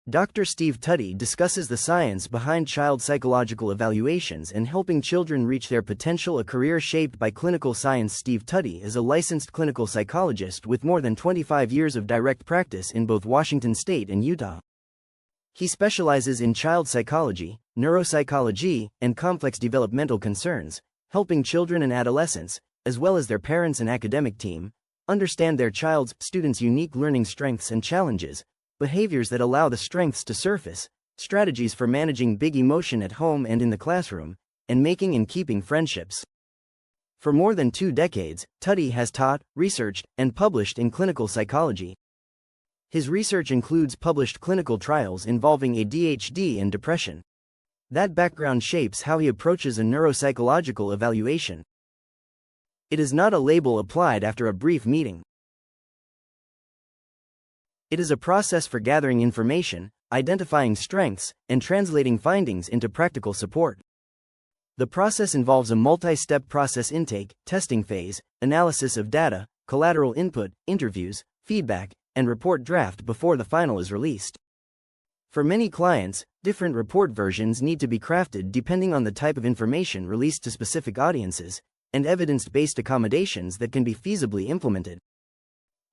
Dr. Steve Tutty discusses the science behind child psychological evaluations and helping children reach their potential, a career shaped by clinical science. Steve Tutty is a licensed clinical psychologist with more than 25 years of direct practice in both Washington State and Utah. He specializes in child psychology, neuropsychology, and complex developmental concerns, helping children and adolescents, as well as their parents and academic team, understand their child's students' unique learning strengths and challenges, behaviors that allow the strengths to surface, strategies for managing big emotion at home and in the classroom, and making and keeping friendships. For more than 2 decades, Tutty has taught, researched, and published in clinical psychology. His research includes published clinical trials involving ADHD and depression. That background shapes how he approaches a neuropsychological evaluation. It is not a label applied after a brief meeting. It is a process for gathering information, identifying strengths, and translating findings into practical support. The process involves a multi-step process: intake, testing phase, analysis of data, collateral input, interviews, feedback, and report draft before the final is released. For many clients, different report versions need to be crafted depending on the type of information released to specific audiences, and evidence-based accommodations that can be feasibly implemented.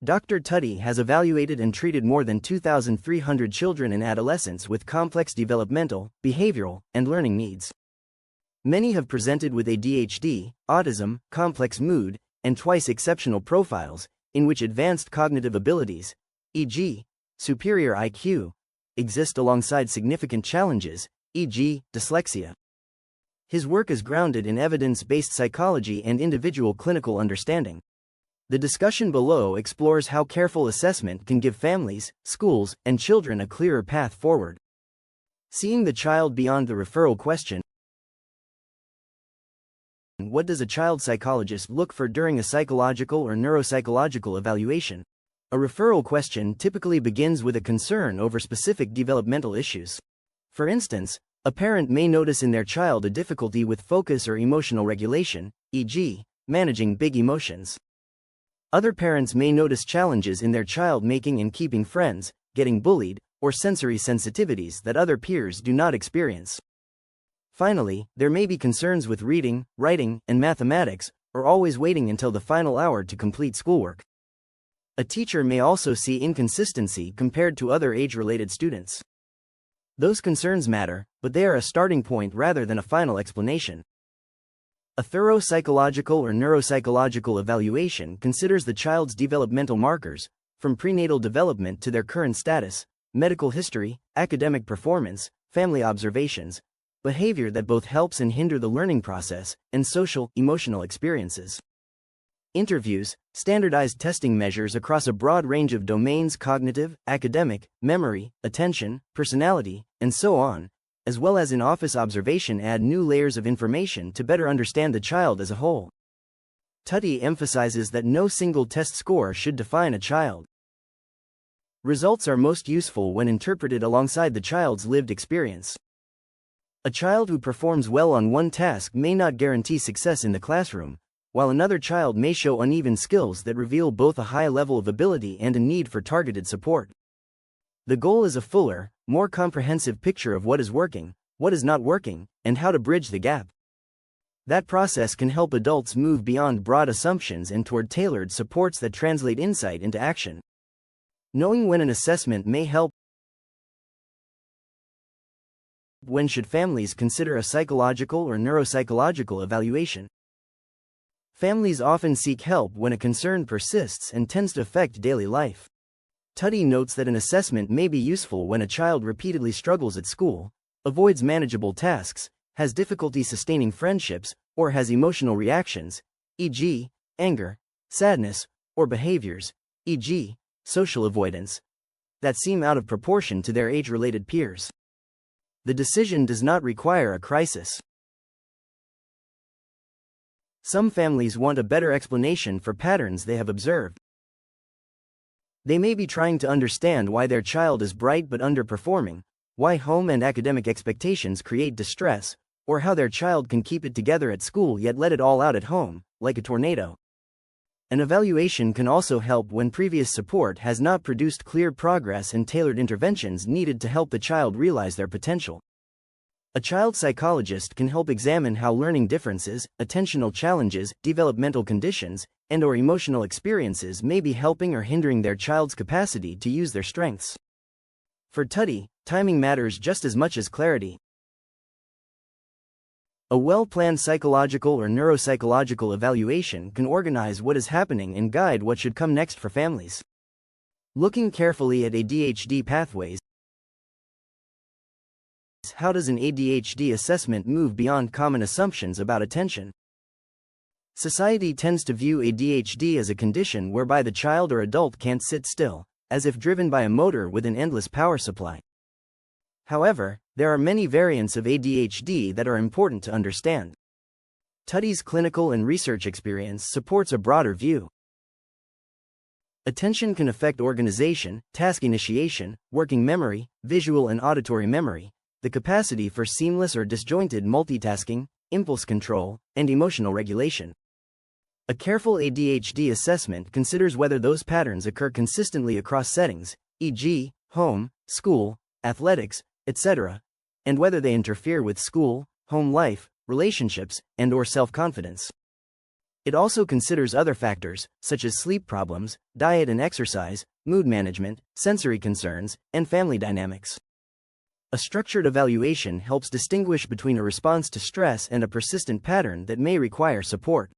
Dr. Tutty has evaluated and treated more than 2,300 children and adolescents with complex developmental, behavioral, and learning needs. Many have presented with ADHD, autism, complex mood, and twice exceptional profiles, in which advanced cognitive abilities, e.g., superior IQ, exist alongside significant challenges, e.g., dyslexia. His work is grounded in evidence-based psychology and individual clinical understanding. The discussion below explores how careful assessment can give families, schools, and children a clearer path forward. Seeing the child beyond the referral question. What does a child psychologist look for during a psychological or neuropsychological evaluation? A referral question typically begins with a concern over specific developmental issues. For instance, a parent may notice in their child a difficulty with focus or emotional regulation, e.g., managing big emotions. Other parents may notice challenges in their child making and keeping friends, getting bullied, or sensory sensitivities that other peers do not experience. Finally, there may be concerns with reading, writing, and mathematics, or always waiting until the final hour to complete schoolwork. A teacher may also see inconsistency compared to other age-related students. Those concerns matter, but they are a starting point rather than a final explanation. A thorough psychological or neuropsychological evaluation considers the child's developmental markers, from prenatal development to their current status, medical history, academic performance, family observations, behavior that both helps and hinder the learning process, and social, emotional experiences. Interviews, standardized testing measures across a broad range of domains: cognitive, academic, memory, attention, personality, and so on, as well as in-office observation, add new layers of information to better understand the child as a whole. Tutty emphasizes that no single test score should define a child. Results are most useful when interpreted alongside the child's lived experience. A child who performs well on one task may not guarantee success in the classroom, while another child may show uneven skills that reveal both a high level of ability and a need for targeted support. The goal is a fuller, more comprehensive picture of what is working, what is not working, and how to bridge the gap. That process can help adults move beyond broad assumptions and toward tailored supports that translate insight into action. Knowing when an assessment may help. When should families consider a psychological or neuropsychological evaluation? Families often seek help when a concern persists and tends to affect daily life. Tutty notes that an assessment may be useful when a child repeatedly struggles at school, avoids manageable tasks, has difficulty sustaining friendships, or has emotional reactions, e.g., anger, sadness, or behaviors, e.g., social avoidance, that seem out of proportion to their age-related peers. The decision does not require a crisis. Some families want a better explanation for patterns they have observed. They may be trying to understand why their child is bright but underperforming, why home and academic expectations create distress, or how their child can keep it together at school yet let it all out at home, like a tornado. An evaluation can also help when previous support has not produced clear progress and tailored interventions needed to help the child realize their potential. A child psychologist can help examine how learning differences, attentional challenges, developmental conditions, and/or emotional experiences may be helping or hindering their child's capacity to use their strengths. For Tutty, timing matters just as much as clarity. A well-planned psychological or neuropsychological evaluation can organize what is happening and guide what should come next for families. Looking carefully at ADHD pathways. How does an ADHD assessment move beyond common assumptions about attention? Society tends to view ADHD as a condition whereby the child or adult can't sit still, as if driven by a motor with an endless power supply. However, there are many variants of ADHD that are important to understand. Tutty's clinical and research experience supports a broader view. Attention can affect organization, task initiation, working memory, visual and auditory memory, the capacity for seamless or disjointed multitasking, impulse control, and emotional regulation. A careful ADHD assessment considers whether those patterns occur consistently across settings, e.g., home, school, athletics, etc., and whether they interfere with school, home life, relationships, and/or self-confidence. It also considers other factors, such as sleep problems, diet and exercise, mood management, sensory concerns, and family dynamics. A structured evaluation helps distinguish between a response to stress and a persistent pattern that may require support.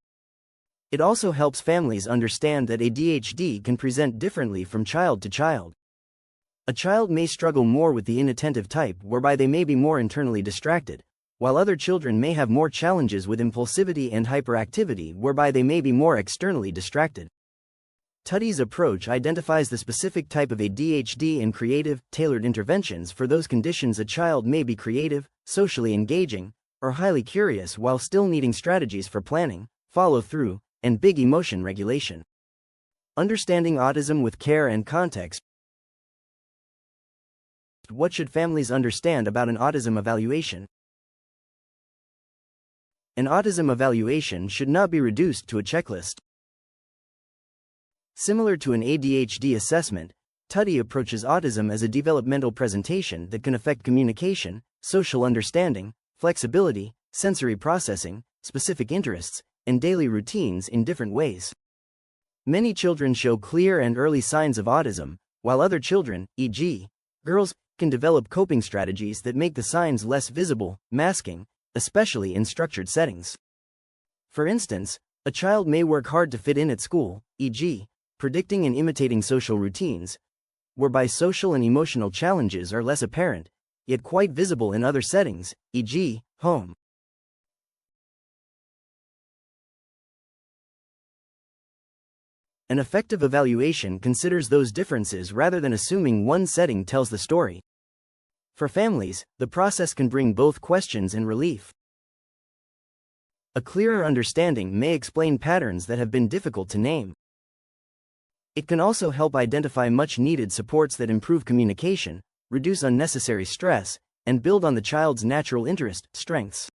It also helps families understand that ADHD can present differently from child to child. A child may struggle more with the inattentive type, whereby they may be more internally distracted, while other children may have more challenges with impulsivity and hyperactivity, whereby they may be more externally distracted. Tutty's approach identifies the specific type of ADHD and creative, tailored interventions for those conditions. A child may be creative, socially engaging, or highly curious while still needing strategies for planning, follow-through, and big emotion regulation. Understanding autism with care and context. What should families understand about an autism evaluation? An autism evaluation should not be reduced to a checklist. Similar to an ADHD assessment, Tutty approaches autism as a developmental presentation that can affect communication, social understanding, flexibility, sensory processing, specific interests, and daily routines in different ways. Many children show clear and early signs of autism, while other children, e.g., girls, can develop coping strategies that make the signs less visible, masking, especially in structured settings. For instance, a child may work hard to fit in at school, e.g., predicting and imitating social routines, whereby social and emotional challenges are less apparent, yet quite visible in other settings, e.g., home. An effective evaluation considers those differences rather than assuming one setting tells the story. For families, the process can bring both questions and relief. A clearer understanding may explain patterns that have been difficult to name. It can also help identify much-needed supports that improve communication, reduce unnecessary stress, and build on the child's natural strengths.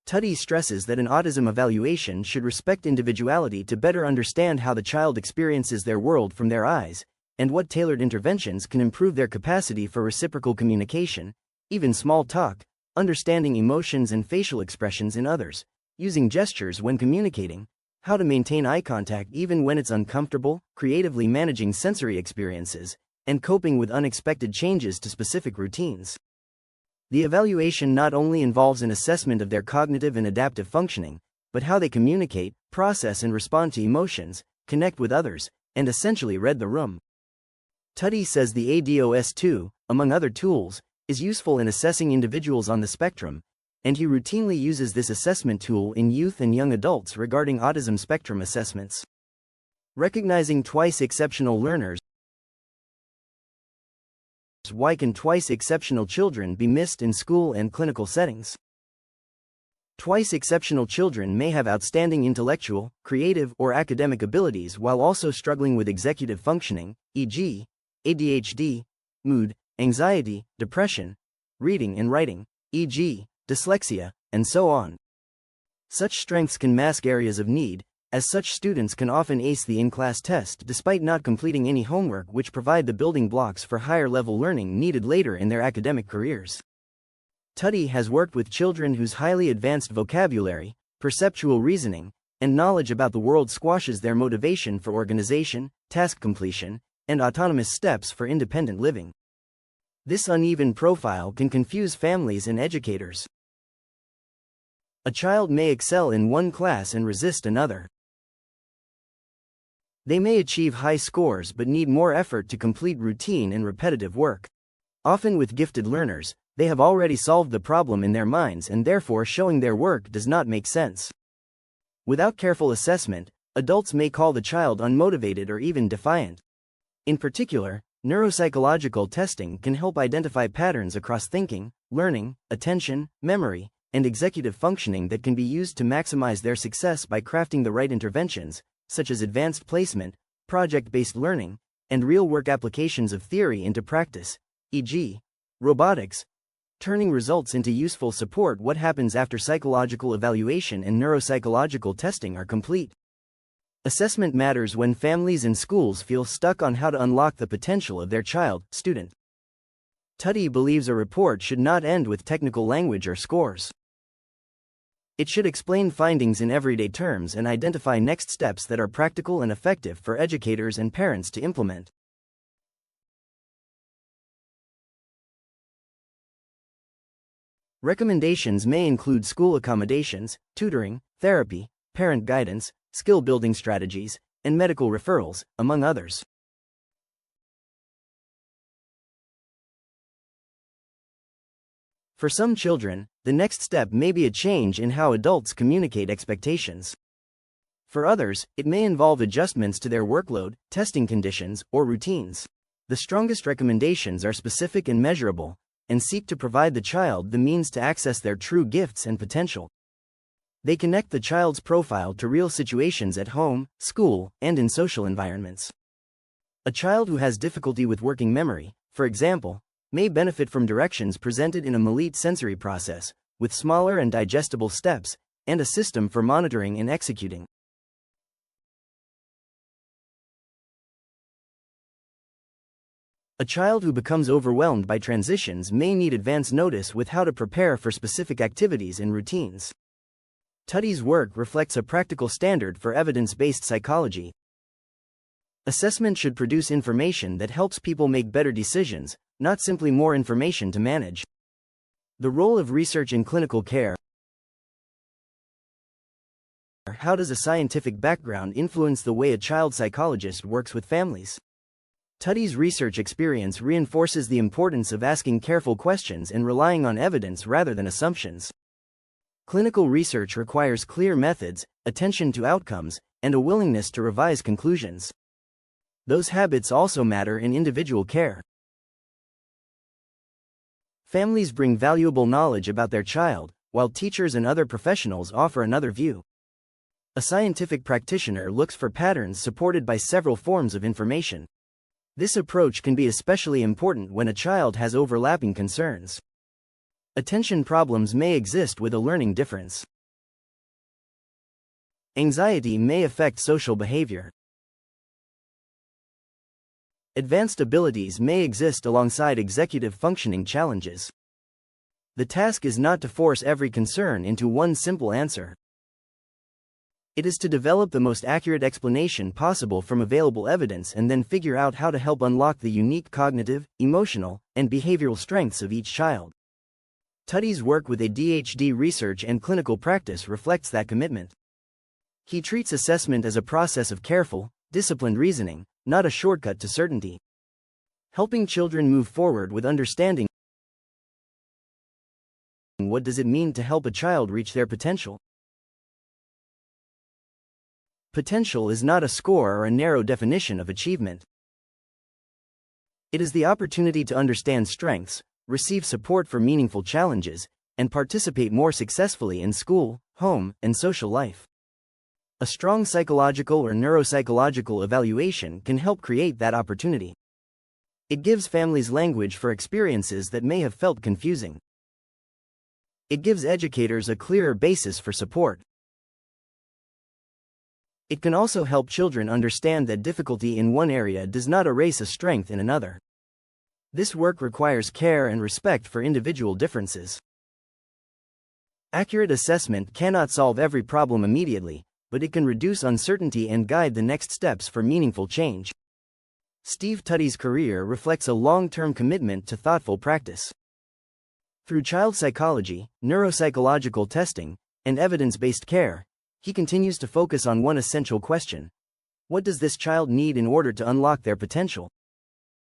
Tutty stresses that an autism evaluation should respect individuality to better understand how the child experiences their world from their eyes, and what tailored interventions can improve their capacity for reciprocal communication, even small talk, understanding emotions and facial expressions in others, using gestures when communicating, how to maintain eye contact even when it's uncomfortable, creatively managing sensory experiences, and coping with unexpected changes to specific routines. The evaluation not only involves an assessment of their cognitive and adaptive functioning, but how they communicate, process and respond to emotions, connect with others, and essentially read the room. Tutty says the ADOS-2, among other tools, is useful in assessing individuals on the spectrum, and he routinely uses this assessment tool in youth and young adults regarding autism spectrum assessments. Recognizing twice exceptional learners. Why can twice exceptional children be missed in school and clinical settings? Twice exceptional children may have outstanding intellectual, creative, or academic abilities while also struggling with executive functioning, e.g., ADHD, mood, anxiety, depression, reading and writing, e.g., dyslexia, and so on. Such strengths can mask areas of need, as such students can often ace the in-class test despite not completing any homework, which provide the building blocks for higher-level learning needed later in their academic careers. Tutty has worked with children whose highly advanced vocabulary, perceptual reasoning, and knowledge about the world squashes their motivation for organization, task completion, and autonomous steps for independent living. This uneven profile can confuse families and educators. A child may excel in one class and resist another. They may achieve high scores but need more effort to complete routine and repetitive work. Often with gifted learners, they have already solved the problem in their minds and therefore showing their work does not make sense. Without careful assessment, adults may call the child unmotivated or even defiant. In particular, neuropsychological testing can help identify patterns across thinking, learning, attention, memory, and executive functioning that can be used to maximize their success by crafting the right interventions, such as advanced placement, project-based learning, and real-work applications of theory into practice, e.g., robotics, turning results into useful support. What happens after psychological evaluation and neuropsychological testing are complete? Assessment matters when families and schools feel stuck on how to unlock the potential of their child, student. Tutty believes a report should not end with technical language or scores. It should explain findings in everyday terms and identify next steps that are practical and effective for educators and parents to implement. Recommendations may include school accommodations, tutoring, therapy, parent guidance, skill-building strategies, and medical referrals, among others. For some children, the next step may be a change in how adults communicate expectations. For others, it may involve adjustments to their workload, testing conditions, or routines. The strongest recommendations are specific and measurable, and seek to provide the child the means to access their true gifts and potential. They connect the child's profile to real situations at home, school, and in social environments. A child who has difficulty with working memory, for example, may benefit from directions presented in a Millet sensory process, with smaller and digestible steps, and a system for monitoring and executing. A child who becomes overwhelmed by transitions may need advance notice with how to prepare for specific activities and routines. Tutty's work reflects a practical standard for evidence-based psychology. Assessment should produce information that helps people make better decisions, not simply more information to manage. The role of research in clinical care. How does a scientific background influence the way a child psychologist works with families? Tutty's research experience reinforces the importance of asking careful questions and relying on evidence rather than assumptions. Clinical research requires clear methods, attention to outcomes, and a willingness to revise conclusions. Those habits also matter in individual care. Families bring valuable knowledge about their child, while teachers and other professionals offer another view. A scientific practitioner looks for patterns supported by several forms of information. This approach can be especially important when a child has overlapping concerns. Attention problems may exist with a learning difference. Anxiety may affect social behavior. Advanced abilities may exist alongside executive functioning challenges. The task is not to force every concern into one simple answer. It is to develop the most accurate explanation possible from available evidence and then figure out how to help unlock the unique cognitive, emotional, and behavioral strengths of each child. Tutty's work with ADHD research and clinical practice reflects that commitment. He treats assessment as a process of careful, disciplined reasoning, not a shortcut to certainty. Helping children move forward with understanding. What does it mean to help a child reach their potential? Potential is not a score or a narrow definition of achievement. It is the opportunity to understand strengths, receive support for meaningful challenges, and participate more successfully in school, home, and social life. A strong psychological or neuropsychological evaluation can help create that opportunity. It gives families language for experiences that may have felt confusing. It gives educators a clearer basis for support. It can also help children understand that difficulty in one area does not erase a strength in another. This work requires care and respect for individual differences. Accurate assessment cannot solve every problem immediately, but it can reduce uncertainty and guide the next steps for meaningful change. Steve Tutty's career reflects a long-term commitment to thoughtful practice. Through child psychology, neuropsychological testing, and evidence-based care, he continues to focus on one essential question: what does this child need in order to unlock their potential?